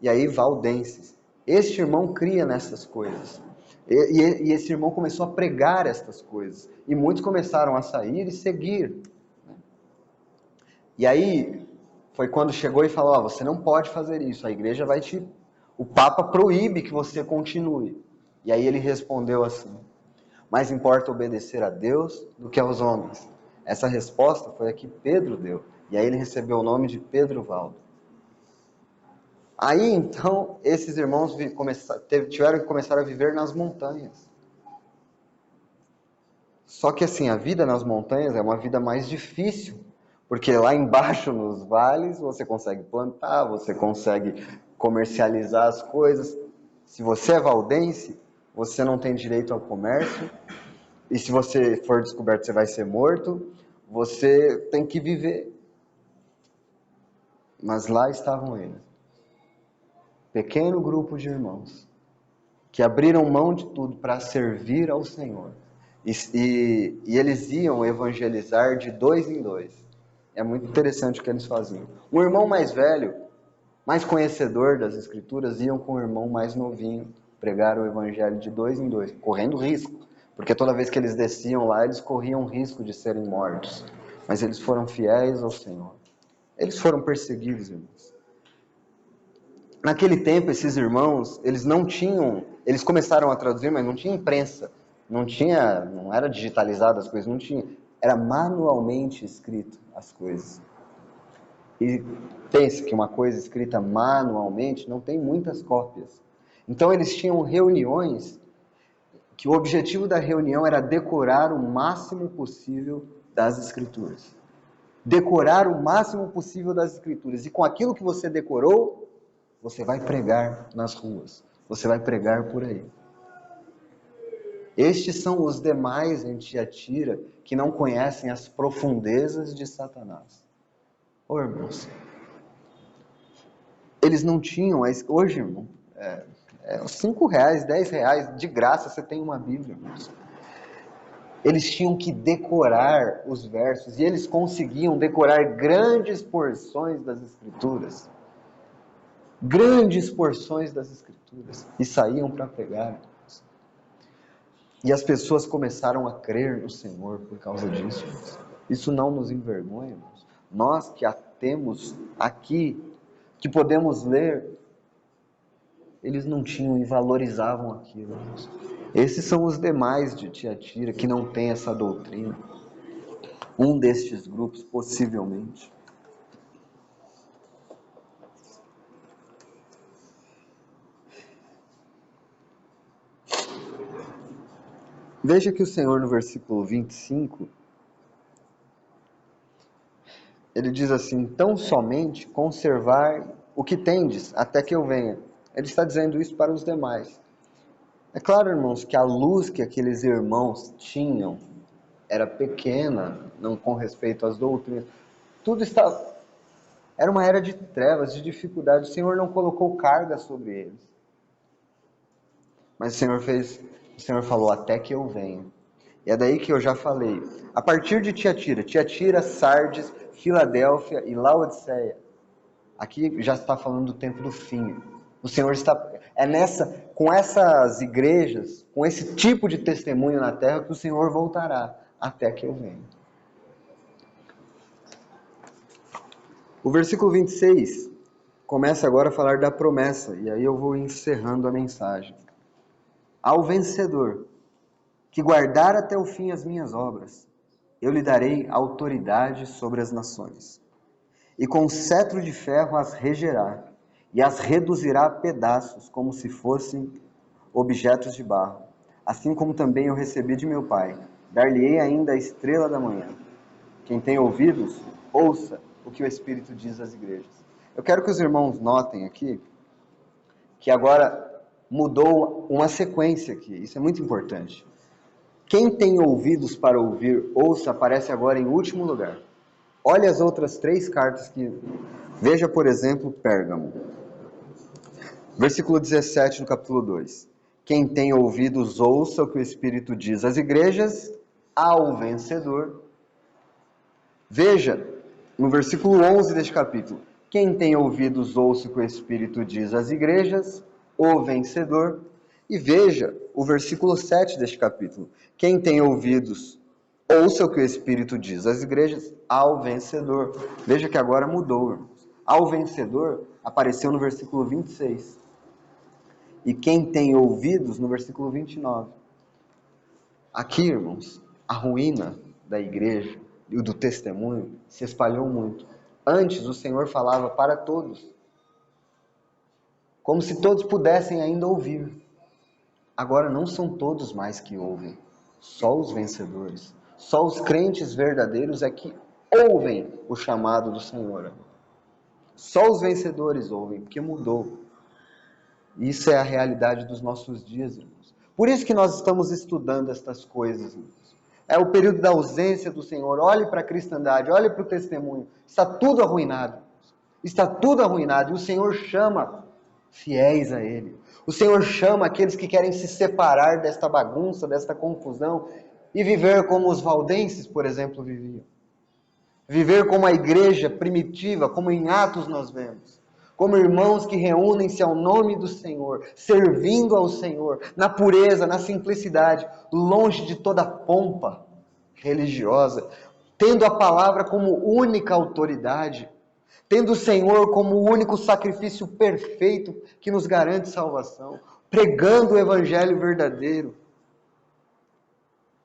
E aí, valdenses. Este irmão cria nessas coisas. E esse irmão começou a pregar estas coisas. E muitos começaram a sair e seguir. E aí, foi quando chegou e falou, você não pode fazer isso, a igreja vai te... O Papa proíbe que você continue. E aí ele respondeu assim, mais importa obedecer a Deus do que aos homens. Essa resposta foi a que Pedro deu. E aí ele recebeu o nome de Pedro Valdo. Aí, então, esses irmãos tiveram que começar a viver nas montanhas. Só que, assim, a vida nas montanhas é uma vida mais difícil, porque lá embaixo, nos vales, você consegue plantar, você consegue comercializar as coisas. Se você é valdense, você não tem direito ao comércio, e se você for descoberto, você vai ser morto, você tem que viver. Mas lá estavam eles. Pequeno grupo de irmãos que abriram mão de tudo para servir ao Senhor. E eles iam evangelizar de 2 em 2. É muito interessante o que eles faziam. O irmão mais velho, mais conhecedor das Escrituras, iam com o irmão mais novinho pregar o evangelho de 2 em 2, correndo risco. Porque toda vez que eles desciam lá, eles corriam risco de serem mortos. Mas eles foram fiéis ao Senhor. Eles foram perseguidos, irmãos. Naquele tempo, esses irmãos, eles começaram a traduzir, mas não tinha imprensa, não era digitalizado as coisas, não tinha, era manualmente escrito as coisas. E pense que uma coisa escrita manualmente não tem muitas cópias. Então eles tinham reuniões que o objetivo da reunião era decorar o máximo possível das Escrituras. Decorar o máximo possível das Escrituras. E com aquilo que você decorou, você vai pregar nas ruas. Você vai pregar por aí. Estes são os demais em Tiatira que não conhecem as profundezas de Satanás. Ô irmãos, eles não tinham, hoje, irmão, R$5, R$10, de graça você tem uma Bíblia, irmãos. Eles tinham que decorar os versos, e eles conseguiam decorar grandes porções das Escrituras. Grandes porções das Escrituras. E saíam para pregar. E as pessoas começaram a crer no Senhor por causa disso. Isso não nos envergonha, irmãos. Nós que a temos aqui, que podemos ler, eles não tinham e valorizavam aquilo, irmãos. Esses são os demais de Tiatira que não têm essa doutrina. Um destes grupos, possivelmente. Veja que o Senhor no versículo 25, ele diz assim: tão somente conservar o que tendes, até que eu venha. Ele está dizendo isso para os demais. É claro, irmãos, que a luz que aqueles irmãos tinham era pequena, não com respeito às doutrinas. Tudo estava... Era uma era de trevas, de dificuldade. O Senhor não colocou carga sobre eles. Mas o Senhor falou, até que eu venha. E é daí que eu já falei. A partir de Tiatira, Sardes, Filadélfia e Laodiceia. Aqui já está falando do tempo do fim. O Senhor está... com essas igrejas, com esse tipo de testemunho na terra, que o Senhor voltará, até que eu venha. O versículo 26 começa agora a falar da promessa, e aí eu vou encerrando a mensagem. Ao vencedor, que guardar até o fim as minhas obras, eu lhe darei autoridade sobre as nações. E com cetro de ferro as regerá, e as reduzirá a pedaços, como se fossem objetos de barro. Assim como também eu recebi de meu Pai, dar-lhe-ei ainda a estrela da manhã. Quem tem ouvidos, ouça o que o Espírito diz às igrejas. Eu quero que os irmãos notem aqui, que agora mudou uma sequência aqui, isso é muito importante. Quem tem ouvidos para ouvir, ouça, aparece agora em último lugar. Olha as outras 3 cartas que... Veja, por exemplo, Pérgamo. Versículo 17 no capítulo 2. Quem tem ouvidos, ouça o que o Espírito diz às igrejas, ao vencedor. Veja, no versículo 11 deste capítulo. Quem tem ouvidos, ouça o que o Espírito diz às igrejas, o vencedor. E veja o versículo 7 deste capítulo. Quem tem ouvidos, ouça o que o Espírito diz às igrejas, ao vencedor. Veja que agora mudou, irmãos. Ao vencedor apareceu no versículo 26. E quem tem ouvidos, no versículo 29. Aqui, irmãos, a ruína da igreja e do testemunho se espalhou muito. Antes o Senhor falava para todos, como se todos pudessem ainda ouvir. Agora não são todos mais que ouvem, só os vencedores. Só os crentes verdadeiros é que ouvem o chamado do Senhor. Só os vencedores ouvem, porque mudou. Isso é a realidade dos nossos dias, irmãos. Por isso que nós estamos estudando estas coisas, irmãos. É o período da ausência do Senhor. Olhe para a cristandade, olhe para o testemunho. Está tudo arruinado. Está tudo arruinado. E o Senhor chama fiéis a Ele. O Senhor chama aqueles que querem se separar desta bagunça, desta confusão e viver como os valdenses, por exemplo, viviam. Viver como a igreja primitiva, como em Atos nós vemos. Como irmãos que reúnem-se ao nome do Senhor, servindo ao Senhor, na pureza, na simplicidade, longe de toda pompa religiosa, tendo a palavra como única autoridade, tendo o Senhor como o único sacrifício perfeito que nos garante salvação, pregando o evangelho verdadeiro.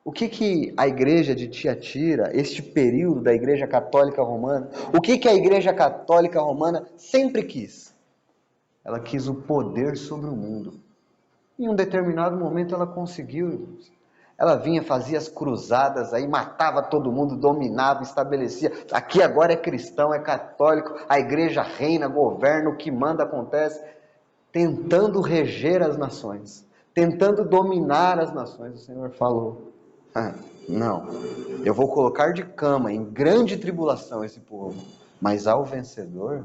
O que a igreja de Tiatira, este período da igreja católica romana, o que a igreja católica romana sempre quis? Ela quis o poder sobre o mundo. Em um determinado momento ela conseguiu, irmãos. Ela vinha, fazia as cruzadas, aí matava todo mundo, dominava, estabelecia. Aqui agora é cristão, é católico, a igreja reina, governa, o que manda acontece, tentando reger as nações, tentando dominar as nações. O Senhor falou: não, eu vou colocar de cama, em grande tribulação esse povo, mas ao vencedor,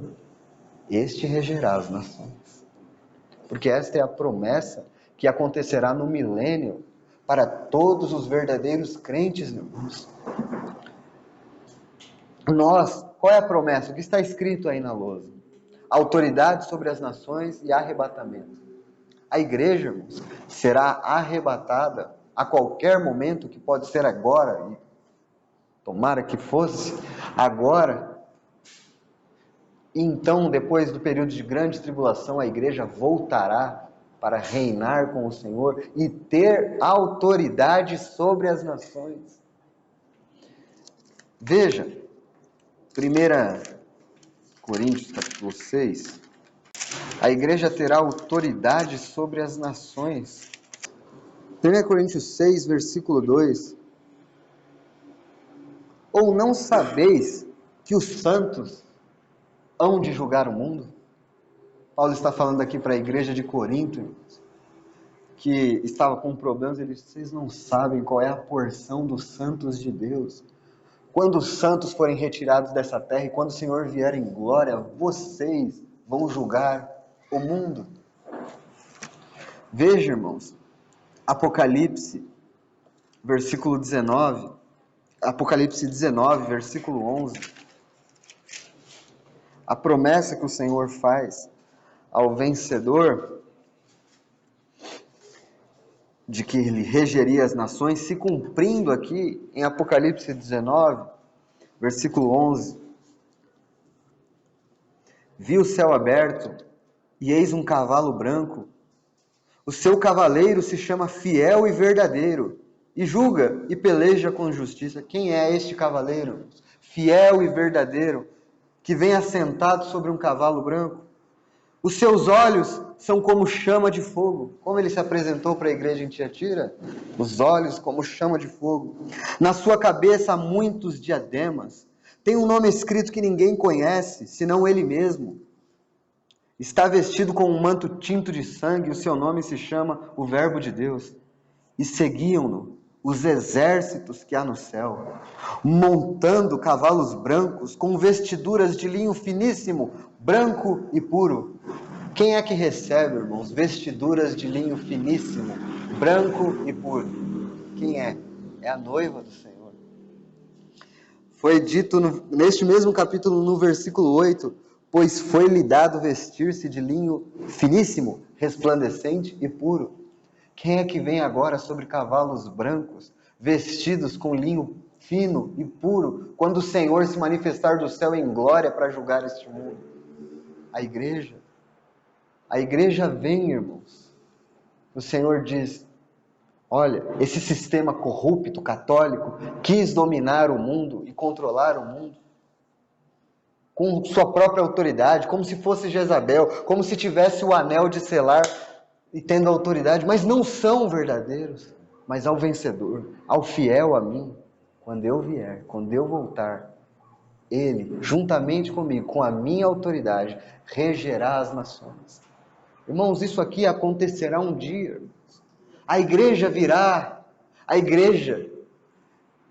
este regerá as nações. Porque esta é a promessa que acontecerá no milênio para todos os verdadeiros crentes, irmãos. Qual é a promessa? O que está escrito aí na lousa? Autoridade sobre as nações e arrebatamento. A igreja, irmãos, será arrebatada a qualquer momento, que pode ser agora, e tomara que fosse agora. Então, depois do período de grande tribulação, a igreja voltará para reinar com o Senhor e ter autoridade sobre as nações. Veja, 1 Coríntios capítulo 6, a igreja terá autoridade sobre as nações. 1 Coríntios 6, versículo 2. Ou não sabeis que os santos hão de julgar o mundo? Paulo está falando aqui para a igreja de Corinto, que estava com problemas. Ele disse: vocês não sabem qual é a porção dos santos de Deus. Quando os santos forem retirados dessa terra e quando o Senhor vier em glória, vocês vão julgar o mundo. Veja, irmãos, Apocalipse, versículo 19, Apocalipse 19, versículo 11, a promessa que o Senhor faz ao vencedor, de que ele regeria as nações, se cumprindo aqui em Apocalipse 19, versículo 11. Vi o céu aberto, e eis um cavalo branco. O seu cavaleiro se chama Fiel e Verdadeiro, e julga e peleja com justiça. Quem é este cavaleiro? Fiel e verdadeiro, que vem assentado sobre um cavalo branco. Os seus olhos são como chama de fogo. Como ele se apresentou para a igreja em Tiatira? Os olhos como chama de fogo. Na sua cabeça há muitos diademas. Tem um nome escrito que ninguém conhece, senão ele mesmo. Está vestido com um manto tinto de sangue, o seu nome se chama o Verbo de Deus. E seguiam-no os exércitos que há no céu, montando cavalos brancos, com vestiduras de linho finíssimo, branco e puro. Quem é que recebe, irmãos, vestiduras de linho finíssimo, branco e puro? Quem é? É a noiva do Senhor. Foi dito neste mesmo capítulo, no versículo 8, pois foi-lhe dado vestir-se de linho finíssimo, resplandecente e puro. Quem é que vem agora sobre cavalos brancos, vestidos com linho fino e puro, quando o Senhor se manifestar do céu em glória para julgar este mundo? A igreja. A igreja vem, irmãos. O Senhor diz: olha, esse sistema corrupto, católico, quis dominar o mundo e controlar o mundo com sua própria autoridade, como se fosse Jezabel, como se tivesse o anel de selar e tendo autoridade, mas não são verdadeiros. Mas ao vencedor, ao fiel a mim, quando eu vier, quando eu voltar, ele, juntamente comigo, com a minha autoridade, regerá as nações. Irmãos, isso aqui acontecerá um dia. A igreja virá, a igreja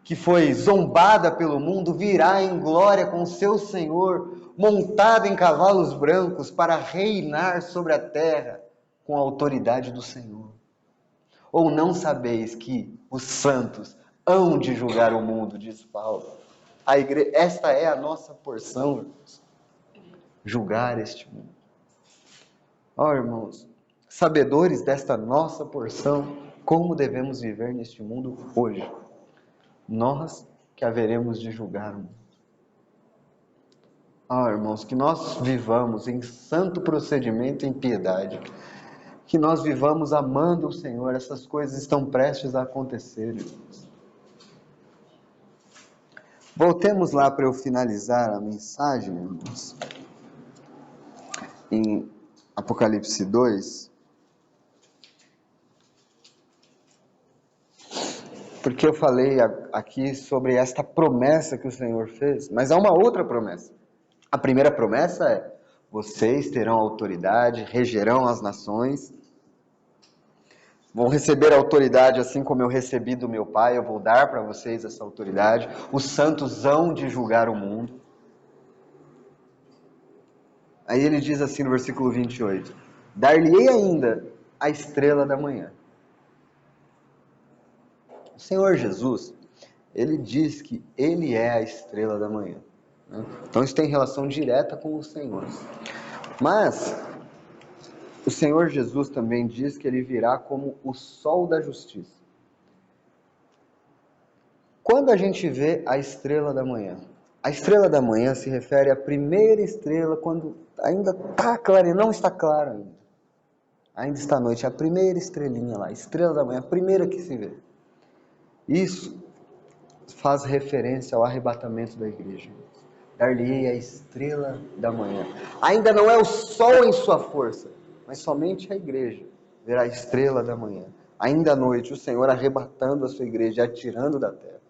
que foi zombada pelo mundo virá em glória com seu Senhor, montada em cavalos brancos, para reinar sobre a terra com a autoridade do Senhor. Ou não sabeis que os santos hão de julgar o mundo, diz Paulo. A igreja, esta é a nossa porção, irmãos. Julgar este mundo. Ó, irmãos, sabedores desta nossa porção, como devemos viver neste mundo hoje? Nós que haveremos de julgar o mundo. Ó, irmãos, que nós vivamos em santo procedimento e em piedade. Que nós vivamos amando o Senhor. Essas coisas estão prestes a acontecer, irmãos. Voltemos lá para eu finalizar a mensagem, irmãos. Em Apocalipse 2. Porque eu falei aqui sobre esta promessa que o Senhor fez, mas há uma outra promessa. A primeira promessa é: vocês terão autoridade, regerão as nações, vão receber autoridade assim como eu recebi do meu Pai, eu vou dar para vocês essa autoridade. Os santos hão de julgar o mundo. Aí ele diz assim no versículo 28, dar-lhe-ei ainda a estrela da manhã. O Senhor Jesus, ele diz que ele é a estrela da manhã. Então isso tem relação direta com o Senhor. Mas o Senhor Jesus também diz que ele virá como o sol da justiça. Quando a gente vê a estrela da manhã, a estrela da manhã se refere à primeira estrela quando ainda está clara e não está clara ainda. Ainda está à noite, é a primeira estrelinha lá, a estrela da manhã, a primeira que se vê. Isso faz referência ao arrebatamento da igreja. Dar-lhe-ei a estrela da manhã. Ainda não é o sol em sua força, mas somente a igreja verá a estrela da manhã. Ainda à noite, o Senhor arrebatando a sua igreja, atirando da terra.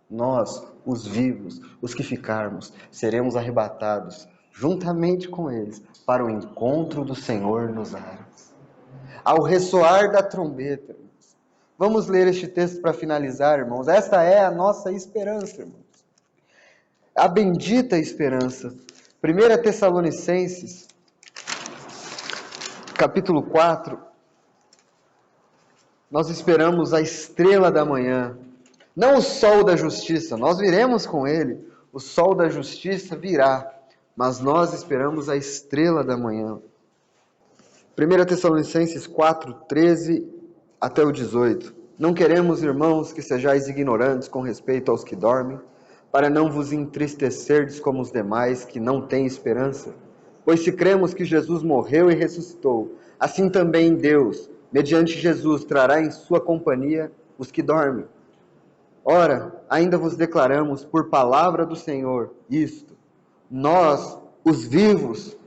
Nós, os vivos, os que ficarmos, seremos arrebatados juntamente com eles para o encontro do Senhor nos ares. Ao ressoar da trombeta, irmãos. Vamos ler este texto para finalizar, irmãos. Esta é a nossa esperança, irmãos. A bendita esperança. 1 Tessalonicenses, capítulo 4. Nós esperamos a estrela da manhã. Não o sol da justiça, nós viremos com ele. O sol da justiça virá, mas nós esperamos a estrela da manhã. 1 Tessalonicenses 4, 13 até o 18. Não queremos, irmãos, que sejais ignorantes com respeito aos que dormem, para não vos entristecerdes como os demais que não têm esperança. Pois se cremos que Jesus morreu e ressuscitou, assim também Deus, mediante Jesus, trará em sua companhia os que dormem. Ora, ainda vos declaramos por palavra do Senhor isto: nós, os vivos,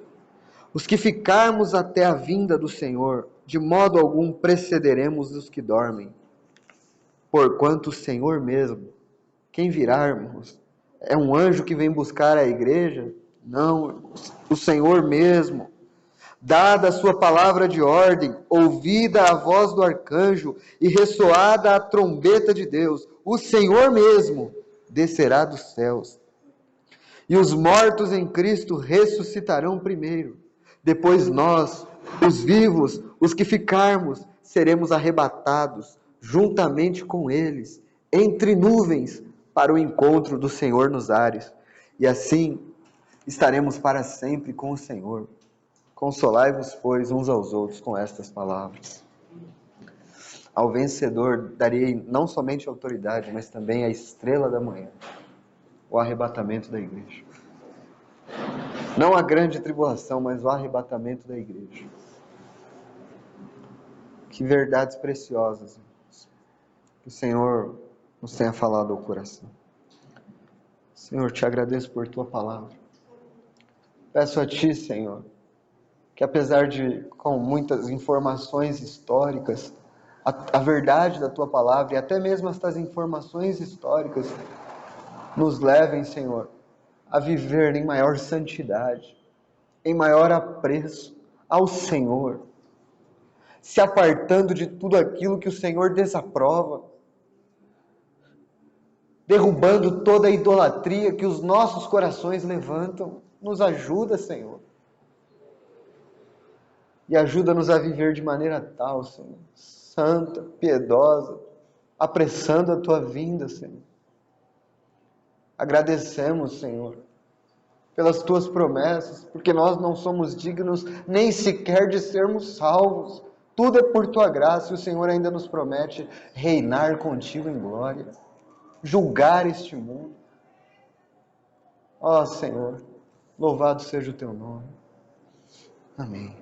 os que ficarmos até a vinda do Senhor, de modo algum precederemos os que dormem. Porquanto o Senhor mesmo, quem virá, irmãos? É um anjo que vem buscar a igreja? Não, irmãos. O Senhor mesmo, dada a sua palavra de ordem, ouvida a voz do arcanjo e ressoada a trombeta de Deus, o Senhor mesmo descerá dos céus. E os mortos em Cristo ressuscitarão primeiro. Depois nós, os vivos, os que ficarmos, seremos arrebatados juntamente com eles, entre nuvens, para o encontro do Senhor nos ares. E assim estaremos para sempre com o Senhor. Consolai-vos, pois, uns aos outros com estas palavras. Ao vencedor darei não somente autoridade, mas também a estrela da manhã, o arrebatamento da igreja. Não a grande tribulação, mas o arrebatamento da igreja. Que verdades preciosas, irmãos, que o Senhor nos tenha falado ao coração. Senhor, te agradeço por tua palavra. Peço a ti, Senhor, que apesar de, com muitas informações históricas, a verdade da tua palavra e até mesmo estas informações históricas nos levem, Senhor, a viver em maior santidade, em maior apreço ao Senhor, se apartando de tudo aquilo que o Senhor desaprova, derrubando toda a idolatria que os nossos corações levantam. Nos ajuda, Senhor. E ajuda-nos a viver de maneira tal, Senhor, santa, piedosa, apressando a tua vinda, Senhor. Agradecemos, Senhor, pelas tuas promessas, porque nós não somos dignos nem sequer de sermos salvos. Tudo é por tua graça e o Senhor ainda nos promete reinar contigo em glória, julgar este mundo. Ó Senhor, louvado seja o teu nome. Amém.